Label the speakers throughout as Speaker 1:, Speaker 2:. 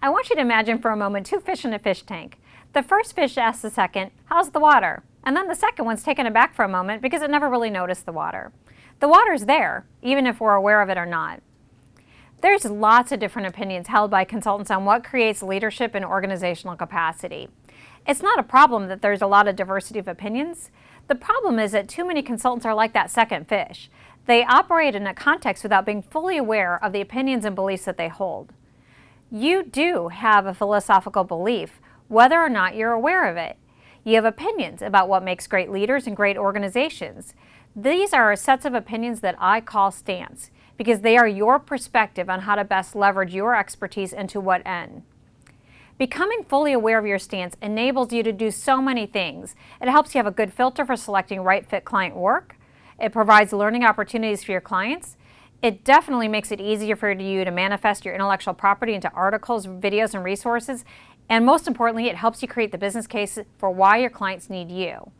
Speaker 1: I want you to imagine for a moment two fish in a fish tank. The first fish asks the second, "How's the water?" And then the second one's taken aback for a moment because it never really noticed the water. The water's there, even if we're aware of it or not. There's lots of different opinions held by consultants on what creates leadership and organizational capacity. It's not a problem that there's a lot of diversity of opinions. The problem is that too many consultants are like that second fish. They operate in a context without being fully aware of the opinions and beliefs that they hold. You do have a philosophical belief, whether or not you're aware of it. You have opinions about what makes great leaders and great organizations. These are sets of opinions that I call stance, because they are your perspective on how to best leverage your expertise and to what end. Becoming fully aware of your stance enables you to do so many things. It helps you have a good filter for selecting right fit client work. It provides learning opportunities for your clients. It definitely makes it easier for you to manifest your intellectual property into articles, videos, and resources. And most importantly, it helps you create the business case for why your clients need you.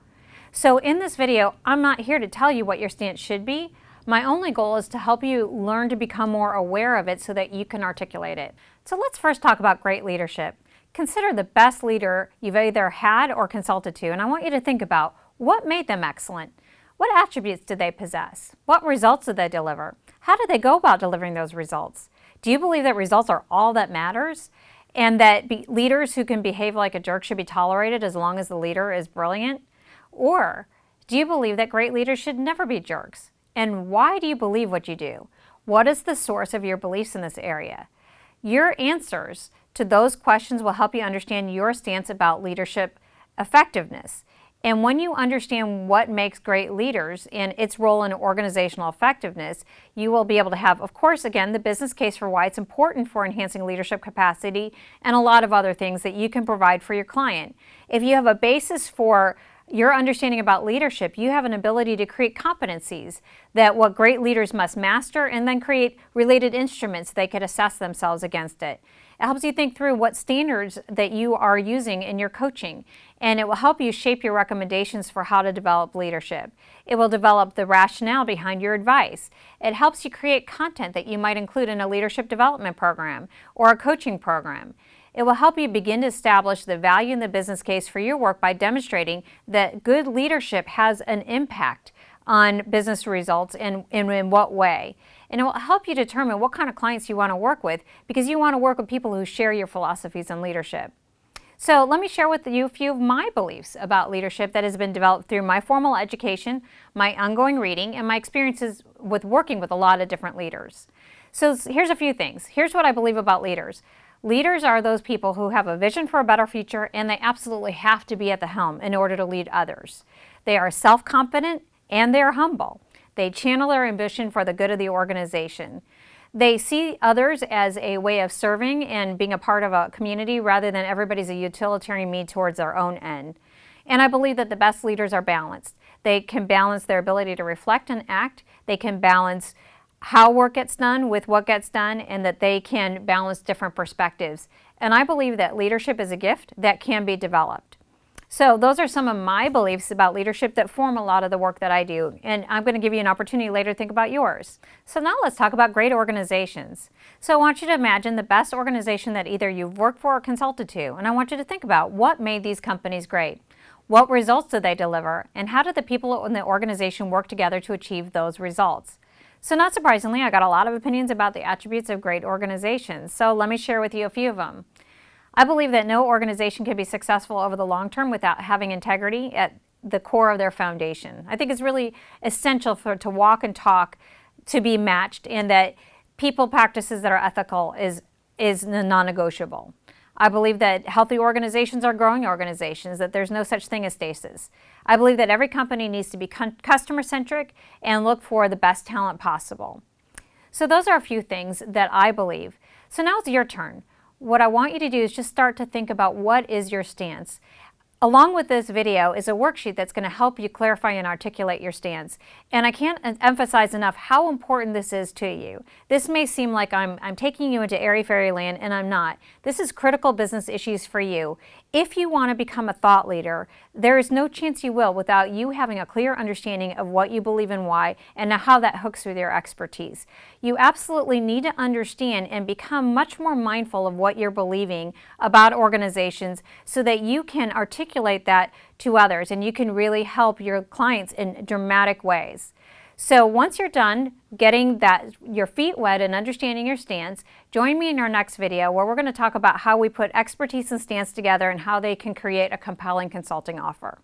Speaker 1: So in this video, I'm not here to tell you what your stance should be. My only goal is to help you learn to become more aware of it so that you can articulate it. So let's first talk about great leadership. Consider the best leader you've either had or consulted to, and I want you to think about what made them excellent. What attributes did they possess? What results did they deliver? How did they go about delivering those results? Do you believe that results are all that matters? And that leaders who can behave like a jerk should be tolerated as long as the leader is brilliant? Or do you believe that great leaders should never be jerks? And why do you believe what you do? What is the source of your beliefs in this area? Your answers to those questions will help you understand your stance about leadership effectiveness. And when you understand what makes great leaders and its role in organizational effectiveness, you will be able to have, of course, again, the business case for why it's important for enhancing leadership capacity and a lot of other things that you can provide for your client. If you have a basis for your understanding about leadership, you have an ability to create competencies that what great leaders must master and then create related instruments they could assess themselves against it. It helps you think through what standards that you are using in your coaching, and it will help you shape your recommendations for how to develop leadership. It will develop the rationale behind your advice. It helps you create content that you might include in a leadership development program or a coaching program. It will help you begin to establish the value in the business case for your work by demonstrating that good leadership has an impact on business results and in what way. And it will help you determine what kind of clients you want to work with, because you want to work with people who share your philosophies on leadership. So let me share with you a few of my beliefs about leadership that has been developed through my formal education, my ongoing reading, and my experiences with working with a lot of different leaders. So here's a few things. Here's what I believe about leaders. Leaders are those people who have a vision for a better future, and they absolutely have to be at the helm in order to lead others. They are self-confident and they are humble. They channel their ambition for the good of the organization. They see others as a way of serving and being a part of a community rather than everybody's a utilitarian need towards their own end. And I believe that the best leaders are balanced. They can balance their ability to reflect and act. They can balance how work gets done with what gets done, and that they can balance different perspectives. And I believe that leadership is a gift that can be developed. So those are some of my beliefs about leadership that form a lot of the work that I do. And I'm going to give you an opportunity later to think about yours. So now let's talk about great organizations. So I want you to imagine the best organization that either you've worked for or consulted to. And I want you to think about what made these companies great. What results did they deliver? And how did the people in the organization work together to achieve those results? So not surprisingly, I got a lot of opinions about the attributes of great organizations. So let me share with you a few of them. I believe that no organization can be successful over the long term without having integrity at the core of their foundation. I think it's really essential to walk and talk to be matched, and that people practices that are ethical is non-negotiable. I believe that healthy organizations are growing organizations, that there's no such thing as stasis. I believe that every company needs to be customer-centric and look for the best talent possible. So those are a few things that I believe. So now it's your turn. What I want you to do is just start to think about what is your stance. Along with this video is a worksheet that's going to help you clarify and articulate your stance. And I can't emphasize enough how important this is to you. This may seem like I'm taking you into airy fairy land, and I'm not. This is critical business issues for you. If you want to become a thought leader, there is no chance you will without you having a clear understanding of what you believe and why, and how that hooks with your expertise. You absolutely need to understand and become much more mindful of what you're believing about organizations so that you can articulate that to others and you can really help your clients in dramatic ways. So once you're done getting your feet wet and understanding your stance, join me in our next video where we're going to talk about how we put expertise and stance together and how they can create a compelling consulting offer.